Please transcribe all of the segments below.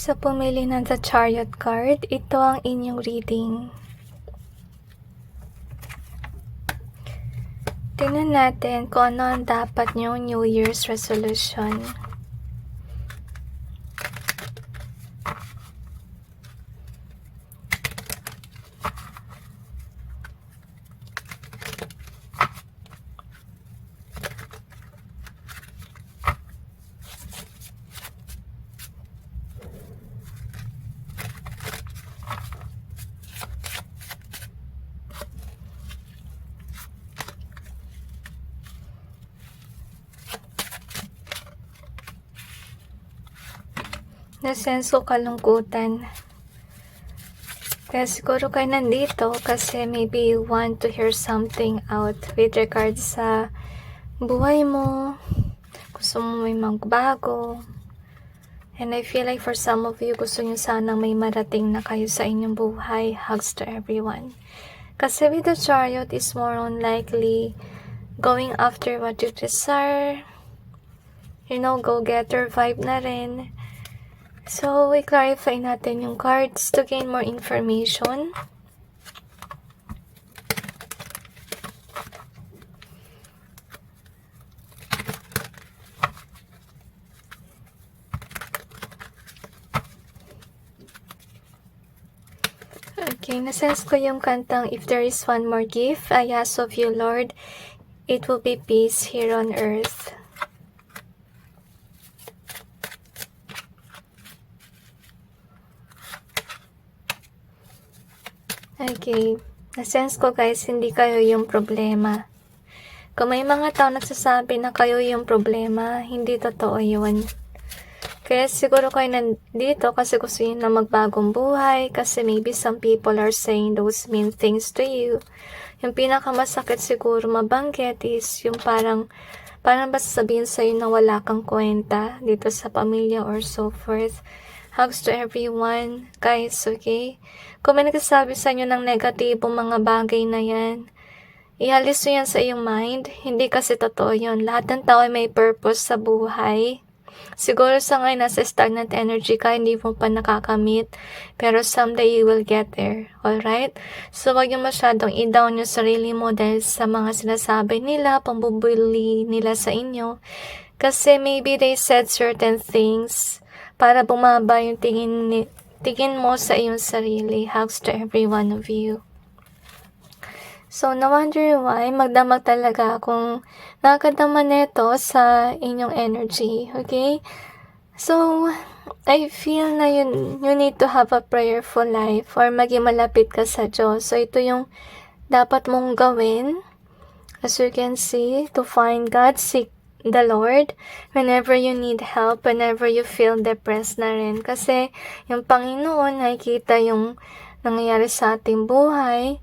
Sa pumili ng The Chariot card, ito ang inyong reading. Tingnan natin kung ano ang dapat nyong New Year's resolution. Nasense ko kalungkutan. Kaya siguro kayo nandito kasi maybe you want to hear something out with regards sa buhay mo. Gusto mo may magbago. And I feel like for some of you, gusto nyo sanang may marating na kayo sa inyong buhay. Hugs to everyone. Kasi with the Chariot is more on likely going after what you desire. You know, go-getter vibe na rin. So, i-clarify natin yung cards to gain more information. Okay, nasense ko yung kantang If There Is One More Gift, I ask of you, Lord, it will be peace here on earth. Okay, nasense ko guys, hindi kayo yung problema. Kung may mga tao nagsasabi na kayo yung problema, hindi totoo yun. Kaya siguro kayo nandito kasi gusto nyo na magbagong buhay, kasi maybe some people are saying those mean things to you. Yung pinakamasakit siguro mabanggit is yung parang ba sabihin sa'yo na wala kang kwenta dito sa pamilya or so forth. Hugs to everyone, guys, okay? Kung may nagsasabi sa inyo ng negatibong mga bagay na yan, ihalis nyo yan sa iyong mind. Hindi kasi totoo yun. Lahat ng tao ay may purpose sa buhay. Siguro sa ngayon nasa stagnant energy ka, hindi mo pa nakakamit, pero someday you will get there, alright? So wag yung masyadong i-down yung sarili mo dahil sa mga sinasabi nila, pambubuli nila sa inyo. Kasi maybe they said certain things para bumaba yung tingin mo sa iyong sarili. Hugs to every one of you. So, na-wonder why magdamag talaga kung nakakadama neto sa inyong energy, okay? So, I feel na you need to have a prayerful life or maging malapit ka sa Diyos. So, ito yung dapat mong gawin. As you can see, to find God, seek the Lord whenever you need help, whenever you feel depressed na rin. Kasi yung Panginoon, nakikita yung nangyayari sa ating buhay.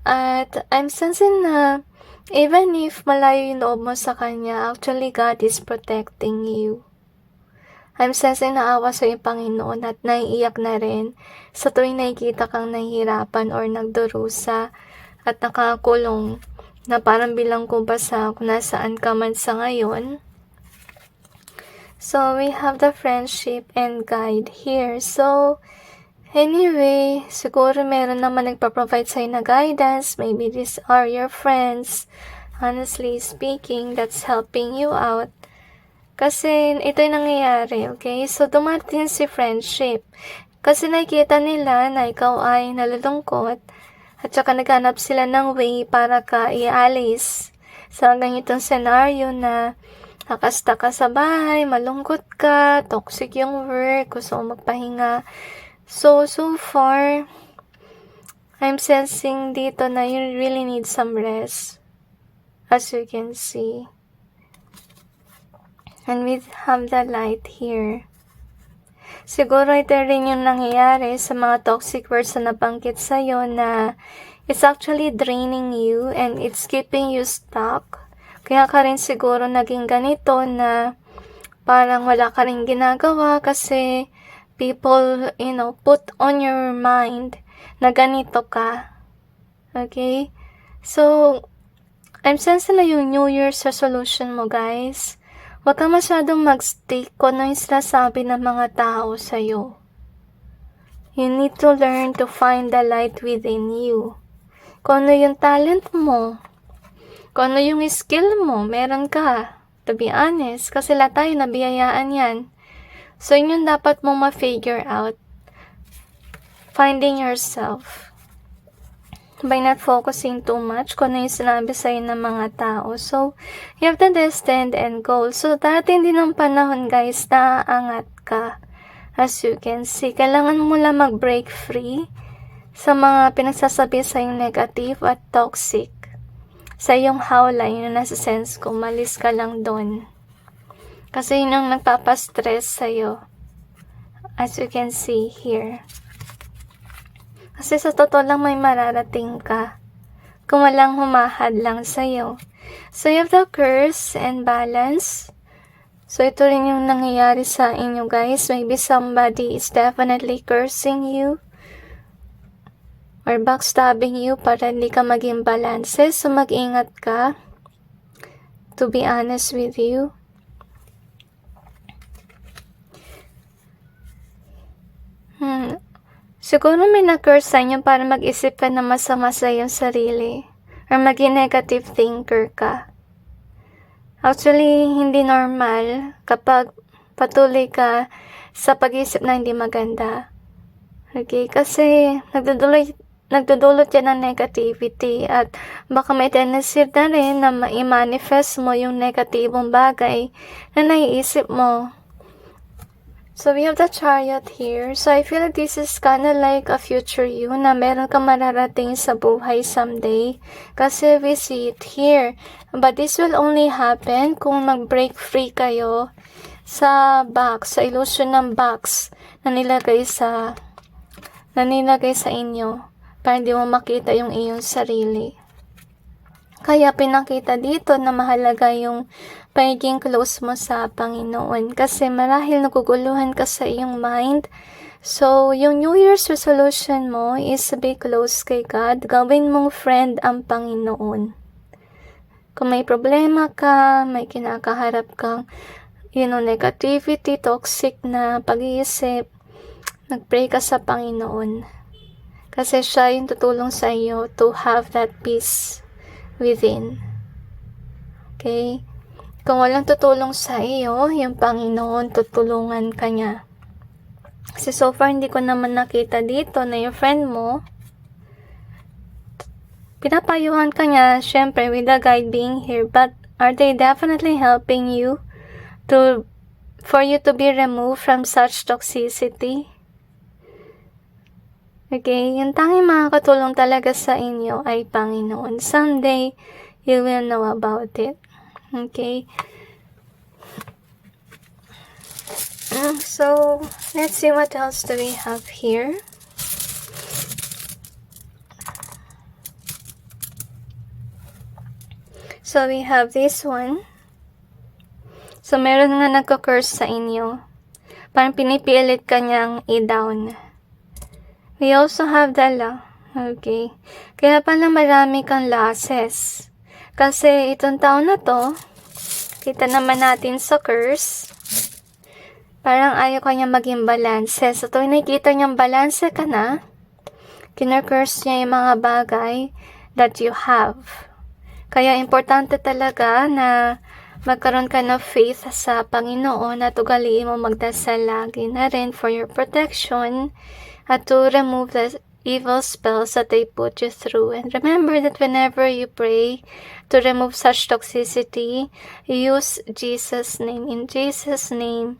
At I'm sensing na even if malayo yung loob mo sa Kanya, actually God is protecting you. I'm sensing na awa sa yung Panginoon at naiiyak na rin sa tuwing nakikita kang nahihirapan or nagdurusa at nakakulong na parang bilang kumpasa kung nasaan ka man sa ngayon. So, we have the friendship and guide here. So, anyway, siguro meron naman nagpa-provide sa'yo na guidance. Maybe these are your friends. Honestly speaking, that's helping you out. Kasi ito yung nangyayari, okay? So, dumating si friendship. Kasi nakikita nila na ikaw ay nalulungkot. At saka naghanap sila ng way para ka ialis sa ganitong scenario na nakasta ka sa bahay, malungkot ka, toxic yung work, gusto mo magpahinga. So far, I'm sensing dito na you really need some rest. As you can see. And we have the light here. Siguro ito rin yung nangyayari sa mga toxic words na nabanggit sa'yo na it's actually draining you and it's keeping you stuck. Kaya ka rin siguro naging ganito na parang wala ka rin ginagawa kasi people, put on your mind na ganito ka. Okay? So, I'm sensing na yung New Year's resolution mo, guys. Huwag ka masyadong mag-stick kung ano yung sinasabi ng mga tao sa'yo. You need to learn to find the light within you. Kung ano yung talent mo, kung ano yung skill mo, meron ka. To be honest, kasi lahat tayo nabiyayaan yan. So, yun yung dapat mong ma-figure out. Finding yourself. By not focusing too much kung ano yung sinabi sa'yo ng mga tao. So, you have the destined end goal. So, darating din ang panahon, guys, na aangat ka. As you can see, kailangan mo lang mag-break free sa mga pinagsasabi sa yung negative at toxic. Sa yung hawla, yun na nasa sense ko, malis ka lang doon. Kasi yun ang nagpapastress sa'yo. As you can see here. Kasi sa totoo lang may mararating ka. Kung walang humahad lang sa'yo. So you have the curse and balance. So, ito rin yung nangyayari sa inyo, guys. Maybe somebody is definitely cursing you or backstabbing you para hindi ka maging balance. So, mag-ingat ka. To be honest with you. Siguro may na-curse sa inyo para mag-isip ka na masama sa iyong sarili or maging negative thinker ka. Actually, hindi normal kapag patuloy ka sa pag-iisip na hindi maganda. Okay? Kasi nagdudulot yan ng negativity at baka may tendency na rin na ma-manifest mo yung negatibong bagay na naiisip mo. So, we have the Chariot here. So, I feel like this is kind of like a future you na meron ka mararating sa buhay someday. Kasi we see it here. But this will only happen kung mag-break free kayo sa box, sa illusion ng box na nilagay sa inyo para hindi mo makita yung iyong sarili. Kaya pinakita dito na mahalaga yung pagiging close mo sa Panginoon. Kasi marahil naguguluhan ka sa iyong mind. So, yung New Year's resolution mo is to be close kay God. Gawin mong friend ang Panginoon. Kung may problema ka, may kinakaharap kang, negativity, toxic na pag-iisip, nag-pray ka sa Panginoon. Kasi siya yung tutulong sa iyo to have that peace within. Okay? Kung walang tutulong sa iyo, yung Panginoon, tutulungan ka niya. Kasi so far, hindi ko naman nakita dito na yung friend mo, pinapayuhan ka niya, syempre, with the guide being here, but are they definitely helping you for you to be removed from such toxicity? Okay, yung tanging makakatulong talaga sa inyo ay Panginoon. Someday, you will know about it. Okay? So, let's see what else do we have here. So, we have this one. So, meron nga nagko-curse sa inyo. Parang pinipilit ka niyang i-down. We also have the law. Okay. Kaya pala marami kang losses. Kasi itong taon na to, kita naman natin sa curse, parang ayaw kanya maging balance. So, tuwing nakikita niyang balance ka na, kinurcurse niya yung mga bagay that you have. Kaya importante talaga na magkaroon ka ng faith sa Panginoon at ugaliin mo magdasal lagi na rin for your protection at to remove the evil spells that they put you through. And remember that whenever you pray to remove such toxicity, use Jesus' name. In Jesus' name,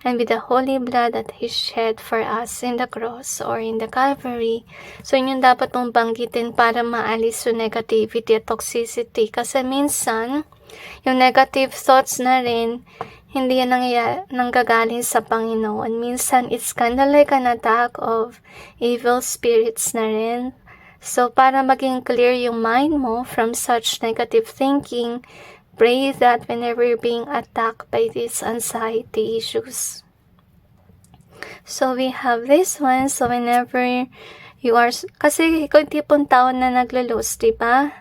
and with the holy blood that He shed for us in the cross or in the Calvary. So, yun yung dapat mong banggitin para maalis yung negativity at toxicity. Kasi minsan, yung negative thoughts na rin, hindi yan nanggagaling sa Panginoon. Minsan, it's kind of like an attack of evil spirits na rin. So, para maging clear yung mind mo from such negative thinking, pray that whenever you're being attacked by these anxiety issues. So, we have this one. So, whenever you are, kasi ikaw tipong tao na naglo-lose, diba?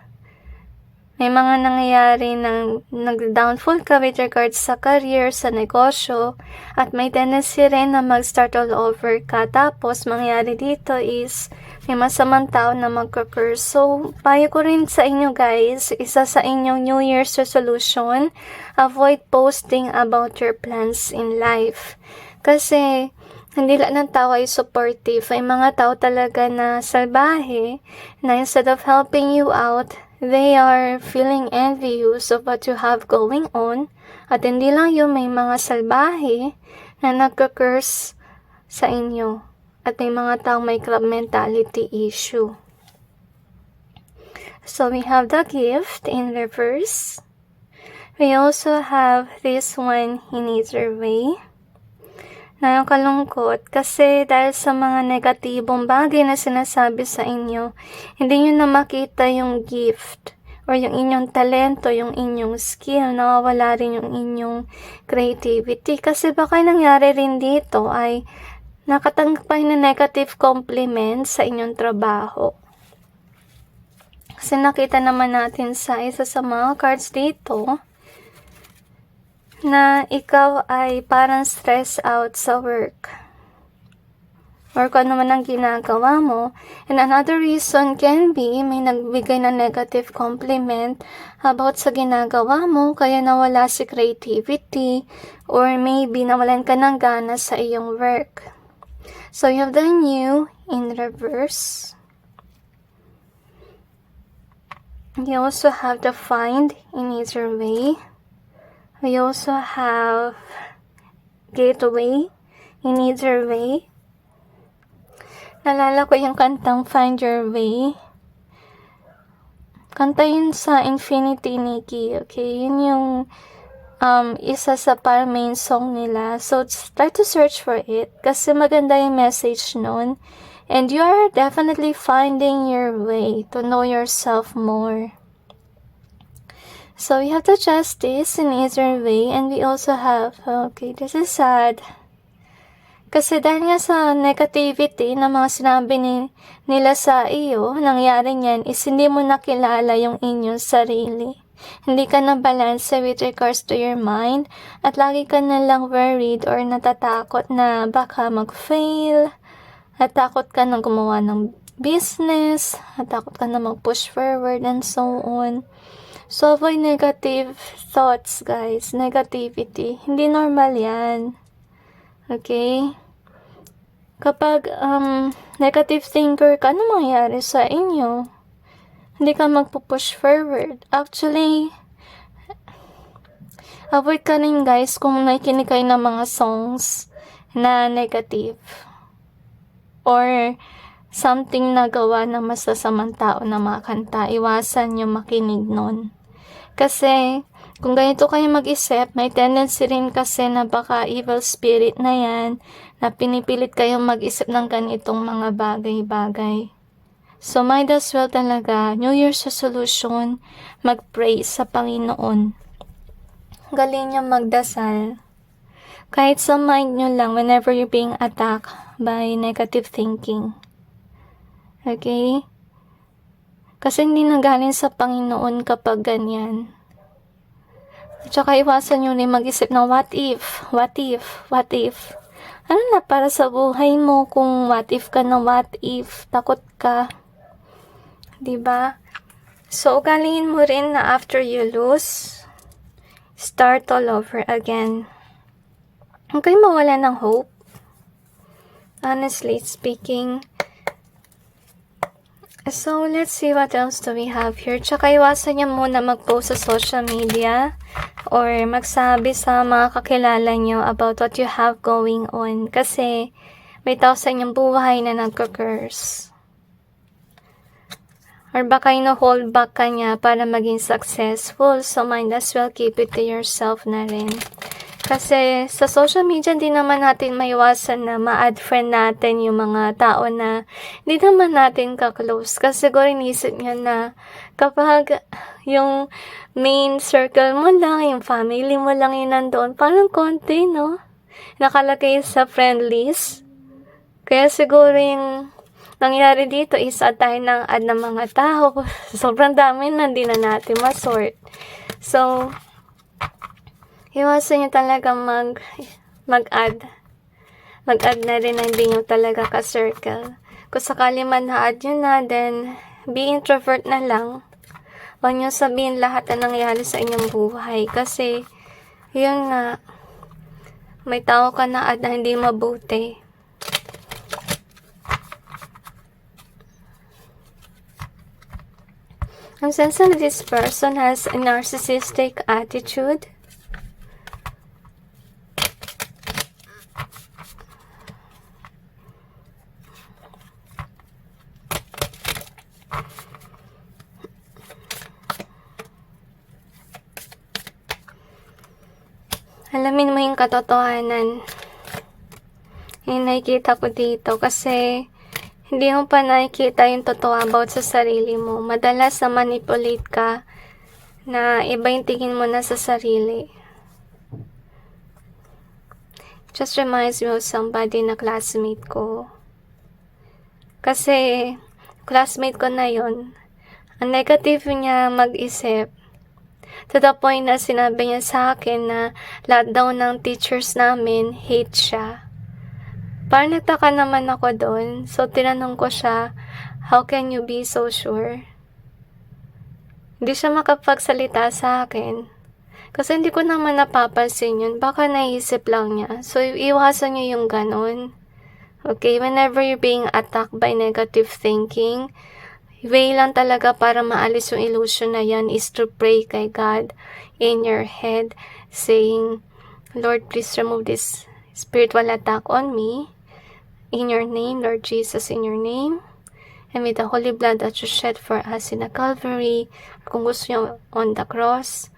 may mga nangyayari ng nag-downfall ka with regards sa career, sa negosyo, at may tendency rin na mag-start all over ka. Tapos, mangyayari dito is may masamang tao na magka-curse. So, payo ko rin sa inyo guys, isa sa inyong New Year's resolution, avoid posting about your plans in life. Kasi, hindi lang ng tao ay supportive. May mga tao talaga na salbahe na instead of helping you out, they are feeling envious of what you have going on. At hindi lang yun, may mga salbahe na nagka-curse sa inyo. At may mga taong may club mentality issue. So we have the gift in reverse. We also have this one in either way. Nakakalungkot kasi dahil sa mga negatibong bagay na sinasabi sa inyo, hindi nyo na makita yung gift or yung inyong talento, yung inyong skill, nawawala rin yung inyong creativity. Kasi baka nangyari rin dito ay nakatanggap kayo ng negative compliment sa inyong trabaho. Kasi nakita naman natin sa isa sa mga cards dito, na ikaw ay parang stress out sa work or kung ano man ang ginagawa mo. And another reason can be may nagbigay na negative compliment about sa ginagawa mo kaya nawala si creativity or maybe nawalan ka ng gana sa iyong work. So you have the new in reverse. You also have the find in either way. We also have gateway in either way. Nalala ko yung kantang Find Your Way. Kanta yun sa Infinity Nikki, okay? Yun yung isa sa parang main song nila. So, try to search for it kasi maganda yung message nun. And you are definitely finding your way to know yourself more. So, we have the justice in either way, and we also have, okay, this is sad. Kasi dahil nga sa negativity na mga sinabi nila sa iyo, nangyari niyan is hindi mo nakilala yung inyong sarili. Hindi ka na balance with regards to your mind, at lagi ka na lang worried or natatakot na baka mag-fail, natakot ka na gumawa ng business, natakot ka na mag-push forward, and so on. So, avoid negative thoughts, guys. Negativity. Hindi normal yan. Okay? Kapag negative thinker ka, ano mangyayari sa inyo? Hindi ka magpupush forward. Actually, avoid ka rin, guys, kung nakikinig kayo ng mga songs na negative. Or something na gawa ng masasamang tao na mga kanta. Iwasan nyo makinig nun. Kasi, kung ganito kayo mag-isip, may tendency rin kasi na baka evil spirit na yan, na pinipilit kayong mag-isip ng ganitong mga bagay-bagay. So, might as well talaga, New Year's resolution, mag-pray sa Panginoon. Galing nyo magdasal. Kahit sa mind nyo lang, whenever you're being attacked by negative thinking. Okay? Kasi hindi nagaling sa Panginoon kapag ganyan. At saka iwasan nyo rin mag-isip ng what if, what if, what if. Ano na para sa buhay mo kung what if ka na what if, takot ka. Diba? So, ugalingin mo rin na after you lose, start all over again. Huwag kayo mawala ng hope. Honestly speaking. So, let's see what else do we have here. Tsaka iwasan niyo muna mag-post sa social media or magsabi sa mga kakilala niyo about what you have going on. Kasi may tao sa inyong buhay na nagka-curse. Or baka ino-hold back ka niya para maging successful. So, might as well keep it to yourself na rin. Kasi sa social media, hindi naman natin maiwasan na ma-add friend natin yung mga tao na hindi naman natin ka-close. Kasi siguro inisip niya na kapag yung main circle mo lang, yung family mo lang yun nandoon, parang konti, no? Nakalagay sa friend list. Kaya siguro yung nangyari dito is tayo ng add ng mga tao. Sobrang dami na, hindi na natin masort. So, iwasan nyo talaga mag-add. Mag-add na rin na hindi nyo talaga ka-circle. Kung sakali man na-add nyo na, then be introvert na lang. Huwag nyo sabihin lahat na nangyari sa inyong buhay. Kasi, yun nga, may tao ka na add na hindi mabuti. Ang sense na this person has a narcissistic attitude. Alamin mo yung katotohanan. Yung nakikita ko dito kasi hindi mo pa nakikita yung totoo about sa sarili mo. Madalas na manipulate ka na iba yung tingin mo na sa sarili. Just reminds me of somebody na classmate ko. Kasi classmate ko na yon, ang negative niya mag-isip. To the point na sinabi niya sa akin na lahat daw ng teachers namin hate siya. Parang nataka naman ako doon. So, tinanong ko siya, how can you be so sure? Hindi siya makapagsalita sa akin. Kasi hindi ko naman napapansin yun. Baka naisip lang niya. So, iwasan niyo yung ganun. Okay? Whenever you're being attacked by negative thinking, way lang talaga para maalis yung illusion na yan is to pray kay God in your head, saying, Lord, please remove this spiritual attack on me. In your name, Lord Jesus, in your name. And with the holy blood that you shed for us in the Calvary, kung gusto nyo on the cross,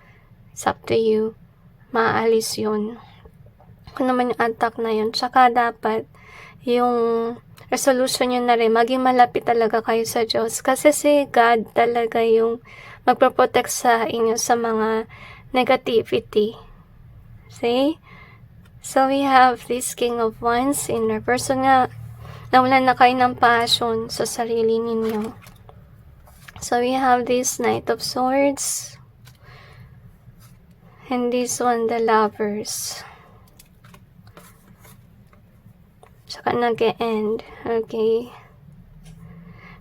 it's up to you. Maalis yun. Kung naman yung attack na yun, tsaka dapat yung resolution nyo na rin, maging malapit talaga kayo sa Diyos. Kasi si God talaga yung magproprotect sa inyo sa mga negativity. See? So, we have this King of Wands in reverse. So nga, nawalan na kayo ng passion sa sarili ninyo. So, we have this Knight of Swords. And this one, the Lovers. Saka nag-e-end. Okay.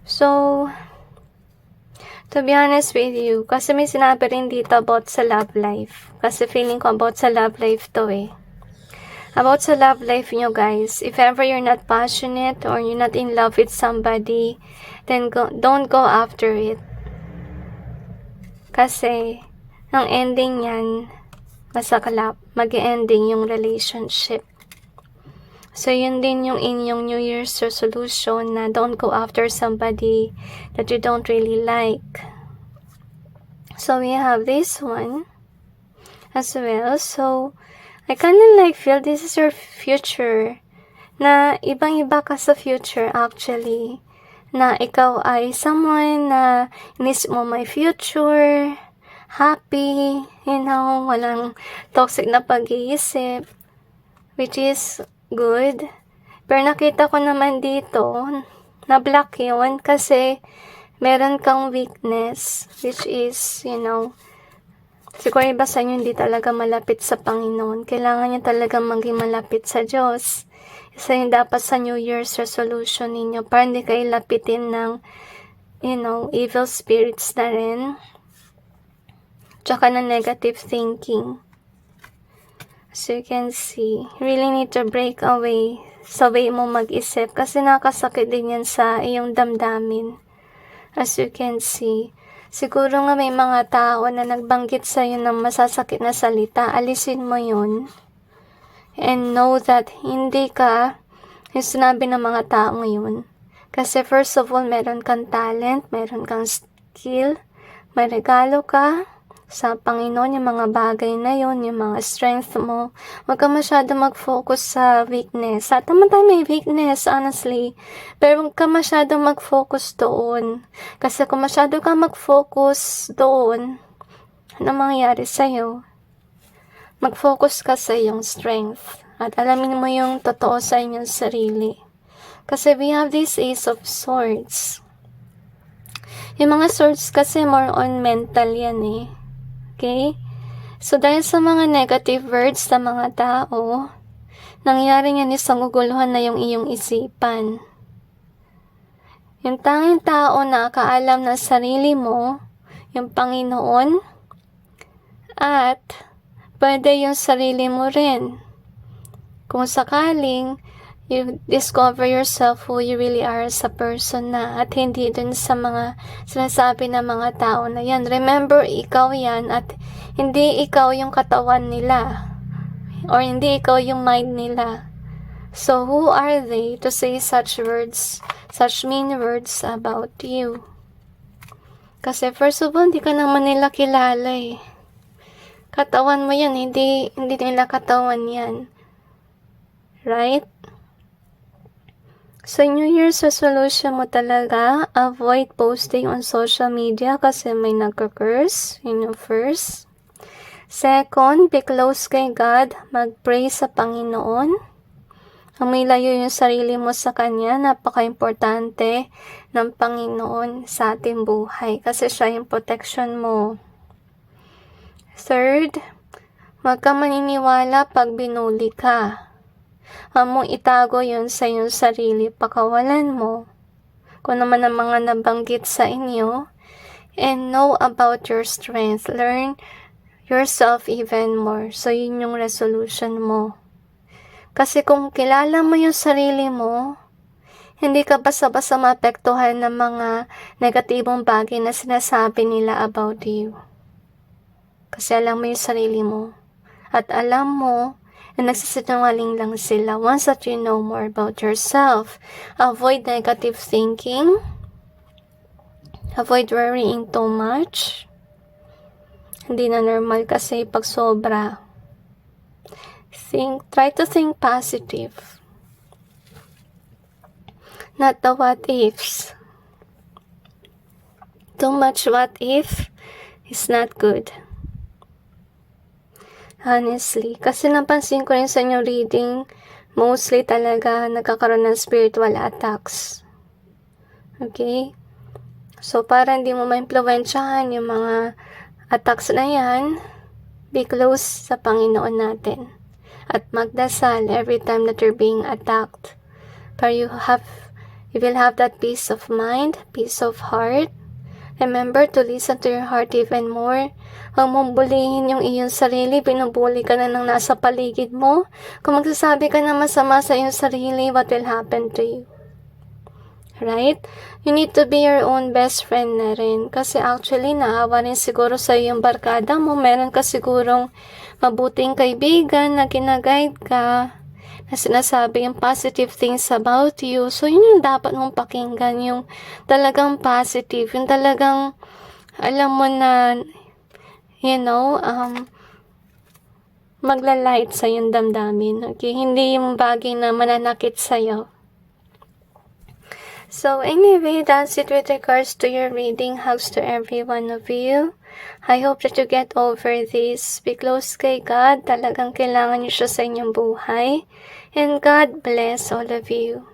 So, to be honest with you, kasi may sinabi rin dito about sa love life. Kasi feeling ko about sa love life to eh. About sa love life nyo guys, if ever you're not passionate or you're not in love with somebody, then don't go after it. Kasi, ang ending yan, masaklap, mag-ending yung relationship. So, yun din yung inyong New Year's resolution na don't go after somebody that you don't really like. So, we have this one as well. So, I kinda like feel this is your future. Na ibang-iba ka sa future actually. Na ikaw ay someone na inisip mo may future, happy, you know, walang toxic na pag-iisip, which is good. Pero nakita ko naman dito, na black yun kasi meron kang weakness, which is, you know, siguro iba sa inyo hindi talaga malapit sa Panginoon. Kailangan niya talaga maging malapit sa Diyos. Isa yung dapat sa New Year's resolution ninyo para hindi kayo lapitin ng, you know, evil spirits na rin. Tsaka na negative thinking. So you can see, you really need to break away sa way mo mag-isip kasi nakasakit din yan sa iyong damdamin. As you can see, siguro nga may mga tao na nagbanggit sa'yo ng masasakit na salita, alisin mo yun. And know that hindi ka yung sinabi ng mga tao ngayon. Kasi first of all, meron kang talent, meron kang skill, may regalo ka sa Panginoon, yung mga bagay na yun, yung mga strength mo. Huwag ka masyado mag-focus sa weakness. At naman tayo may weakness, honestly. Pero huwag ka masyado mag-focus doon. Kasi kung masyado ka mag-focus doon, ano mangyayari sa'yo? Mag-focus ka sa iyong strength. At alamin mo yung totoo sa inyong sarili. Kasi we have this Ace of Swords. Yung mga swords kasi more on mental yan eh. Okay? So, dahil sa mga negative words sa mga tao, nangyari yan isang guguluhan na yung iyong isipan. Yung tanging tao na akaalam ng sarili mo, yung Panginoon, at pwede yung sarili mo rin. Kung sakaling you discover yourself who you really are as a person na at hindi dun sa mga sinasabi ng mga tao na yan. Remember, ikaw yan at hindi ikaw yung katawan nila or hindi ikaw yung mind nila. So, who are they to say such words, such mean words about you? Kasi first of all, hindi ka naman nila kilala eh. Katawan mo yan, hindi nila katawan yan. Right? So, New Year's resolution mo talaga, avoid posting on social media kasi may nagka-curse. Yun yung first. Second, be close kay God. Mag-pray sa Panginoon. Umilayo yung sarili mo sa Kanya. Napaka-importante ng Panginoon sa ating buhay kasi siya yung protection mo. Third, wag ka maniniwala pag binuli ka. Mong itago yun sa iyong sarili, pakawalan mo kung naman ang mga nabanggit sa inyo, and know about your strength. Learn yourself even more. So, yun yung resolution mo. Kasi kung kilala mo yung sarili mo, hindi ka basta-basta maapektuhan ng mga negatibong bagay na sinasabi nila about you. Kasi alam mo yung sarili mo. At alam mo na nagsisinungaling lang sila. Once that you know more about yourself, avoid negative thinking, avoid worrying too much. Hindi na normal kasi pag sobra. Try to think positive. Not the what ifs. Too much what if is not good. Honestly, kasi napansin ko rin sa inyong reading, mostly talaga nagkakaroon ng spiritual attacks. Okay? So, para hindi mo ma-influensyahan yung mga attacks na yan, be close sa Panginoon natin. At magdasal every time that you're being attacked. Para you will have that peace of mind, peace of heart. Remember to listen to your heart even more. Huwag mong bulihin yung iyong sarili, binubuli ka na ng nasa paligid mo. Kung magsasabi ka na masama sa iyong sarili, what will happen to you? Right? You need to be your own best friend na rin. Kasi actually, naawa rin siguro sa iyong barkada mo. Meron ka sigurong mabuting kaibigan na ginaguide ka, na sinasabi yung positive things about you. So, yun yung dapat mong pakinggan, yung talagang positive, yung talagang, alam mo na, maglalight sa yung damdamin. Okay? Hindi yung bagay na mananakit sa'yo. So, anyway, that's it with regards to your reading. Hugs to every one of you. I hope that you get over this. Be close kay God. Talagang kailangan niyo siya sa inyong buhay. And God bless all of you.